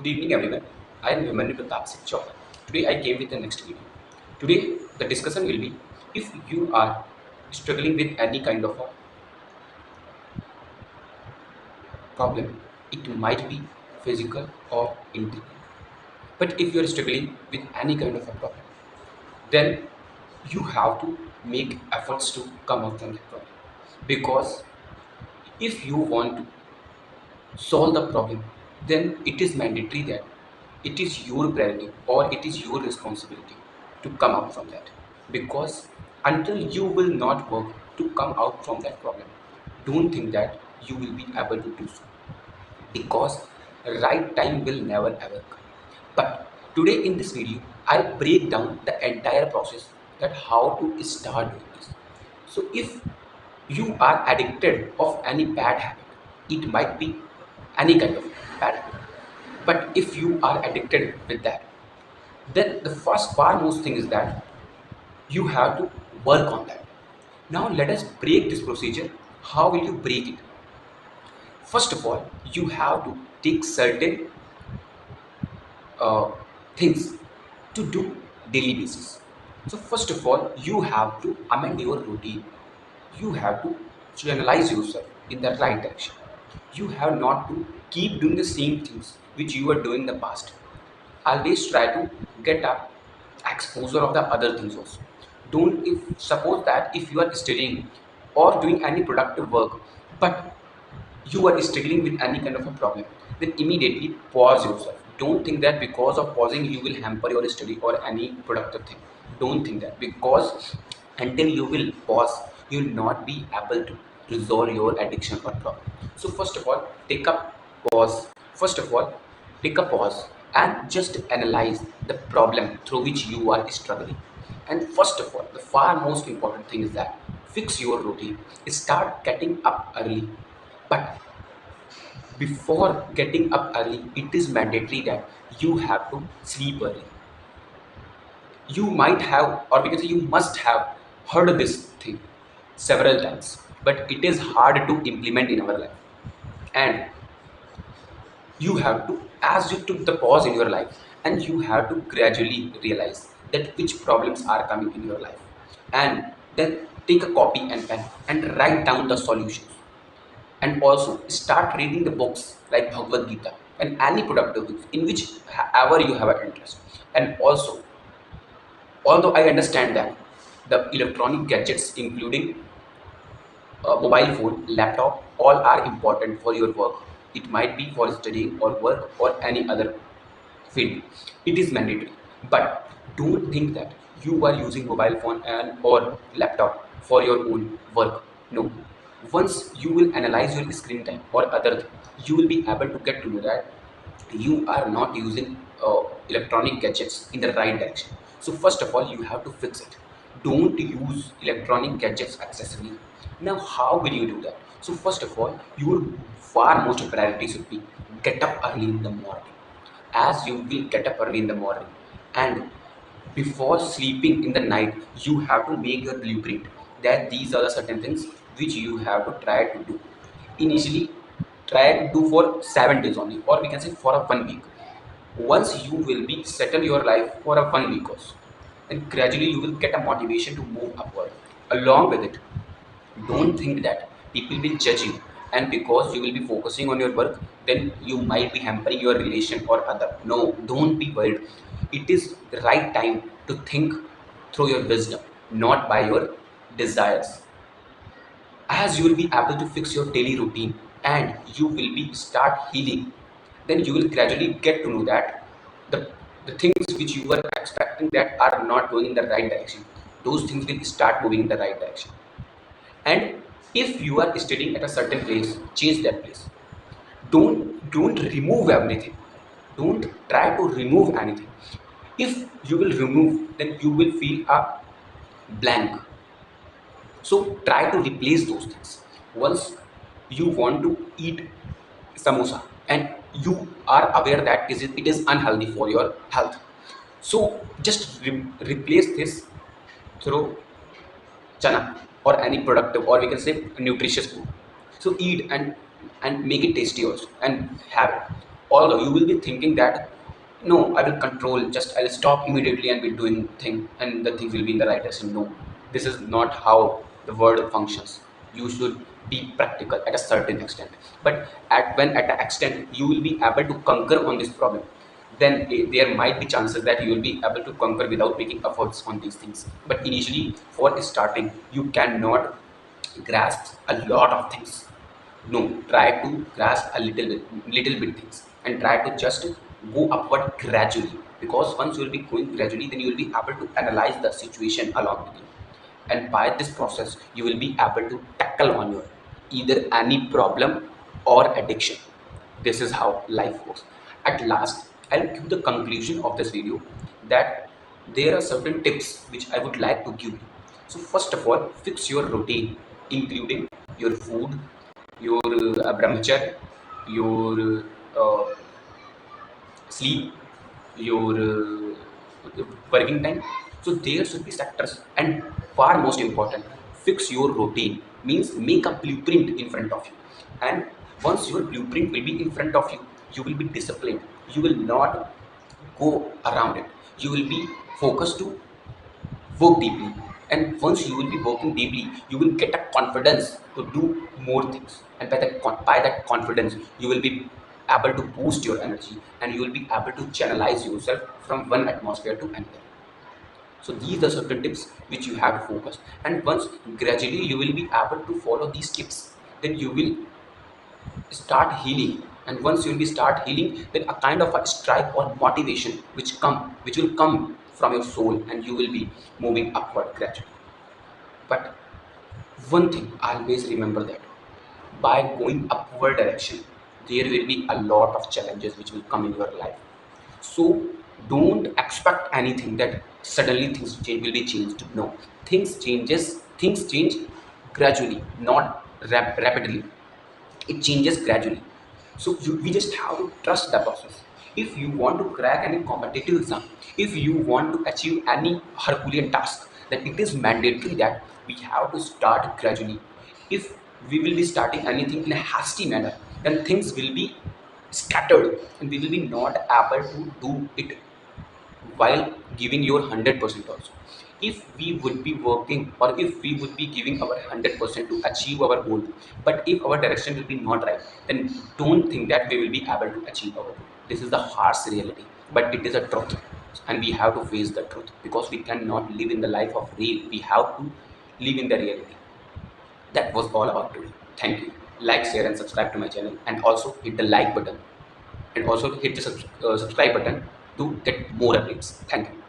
Good evening, everyone. I am Vimanyu Pratap Singh Chauhan. Today, I came with the next video. Today, the discussion will be if you are struggling with any kind of a problem, it might be physical or internal. But if you are struggling with any kind of a problem, then you have to make efforts to come out from that problem. Because if you want to solve the problem, then it is mandatory that it is your priority or it is your responsibility to come out from that. Because until you will not work to come out from that problem, don't think that you will be able to do so. Because right time will never ever come. But today in this video, I'll break down the entire process that how to start doing this. So if you are addicted of any bad habit, it might be any kind of bad habit. But if you are addicted with that, then the first foremost thing is that you have to work on that. Now let us break this procedure. How will you break it? First of all, you have to take certain uh, things to do daily basis. So first of all, you have to amend your routine. You have to channelize yourself in the right direction. You have not to keep doing the same things which you were doing in the past. Always try to get up exposure of the other things also. Don't if suppose that if you are studying or doing any productive work, but you are struggling with any kind of a problem, then immediately pause yourself. Don't think that because of pausing you will hamper your study or any productive thing. Don't think that, because until you will pause, you will not be able to resolve your addiction or problem. So first of all, take a pause. First of all, take a pause and just analyze the problem through which you are struggling. And first of all, the far most important thing is that fix your routine. Start getting up early. But before getting up early, it is mandatory that you have to sleep early. You might have, or because you must have heard this thing several times, but it is hard to implement in our life. And you have to, as you took the pause in your life, and you have to gradually realize that which problems are coming in your life, and then take a copy and pen and write down the solutions. And also start reading the books like Bhagavad Gita and any productive books in which ever you have an interest. And also, although I understand that the electronic gadgets, including mobile phone, laptop, all are important for your work. It might be for studying or work or any other field. It is mandatory. But don't think that you are using mobile phone and or laptop for your own work. No. Once you will analyze your screen time or other thing, you will be able to get to know that you are not using electronic gadgets in the right direction. So first of all, you have to fix it. Don't use electronic gadgets excessively. Now, how will you do that? So first of all, your far most priority should be get up early in the morning. As you will get up early in the morning, and before sleeping in the night, you have to make your blueprint that these are the certain things which you have to try to do. Initially, try to do for 7 days only, or we can say for a 1 week. Once you will be settle your life for a 1 week also, then gradually you will get a motivation to move upward. Along with it, don't think that people will judge you, and because you will be focusing on your work, then you might be hampering your relation or other. No, don't be worried. It is the right time to think through your wisdom, not by your desires. As you will be able to fix your daily routine and you will be start healing, then you will gradually get to know that the things which you were expecting that are not going in the right direction, those things will start moving in the right direction. And if you are studying at a certain place, change that place. Don't remove everything. Don't try to remove anything. If you will remove, then you will feel a blank. So try to replace those things. Once you want to eat samosa and you are aware that it is unhealthy for your health, so just replace this through chana or any productive, or we can say nutritious food. So eat and make it tasty also and have it. although you will be thinking that no, I will control, just I'll stop immediately and be doing thing and the things will be in the right direction. No, this is not how the world functions. You should be practical at a certain extent, but at the extent you will be able to conquer on this problem, then there might be chances that you will be able to conquer without making efforts on these things. But initially, for starting, you cannot grasp a lot of things. No, try to grasp a little bit things, and try to just go upward gradually, because once you will be going gradually, then you will be able to analyze the situation along with you, and by this process you will be able to tackle on your either any problem or addiction. This is how life works. At last, I'll give the conclusion of this video, that there are certain tips which I would like to give you. So first of all, fix your routine, including your food, your brahmacharya, your sleep, your working time. So there should be sectors, and far most important, fix your routine. Means make a blueprint in front of you, and once your blueprint will be in front of you, you will be disciplined. You will not go around it. You will be focused to work deeply, and once you will be working deeply, you will get a confidence to do more things, and by that confidence you will be able to boost your energy, and you will be able to channelize yourself from one atmosphere to another. So these are certain tips which you have to focus, and once gradually you will be able to follow these tips, then you will start healing. And once you will be start healing, then a kind of a stripe or motivation which will come from your soul, and you will be moving upward gradually. But one thing always remember, that by going upward direction, there will be a lot of challenges which will come in your life. So don't expect anything that suddenly things change, will be changed. No, things change gradually, not rapidly. It changes gradually. So we just have to trust the process. If you want to crack any competitive exam, if you want to achieve any Herculean task, then it is mandatory that we have to start gradually. If we will be starting anything in a hasty manner, then things will be scattered, and we will be not able to do it while giving your 100% also. If we would be working, or if we would be giving our 100% to achieve our goal, but if our direction will be not right, then don't think that we will be able to achieve our goal. This is the harsh reality, but it is a truth, and we have to face the truth, because we cannot live in the life of real. We have to live in the reality. That was all about today. Thank you. Like, share, and subscribe to my channel, and also hit the like button, and also hit the subscribe button to get more updates. Thank you.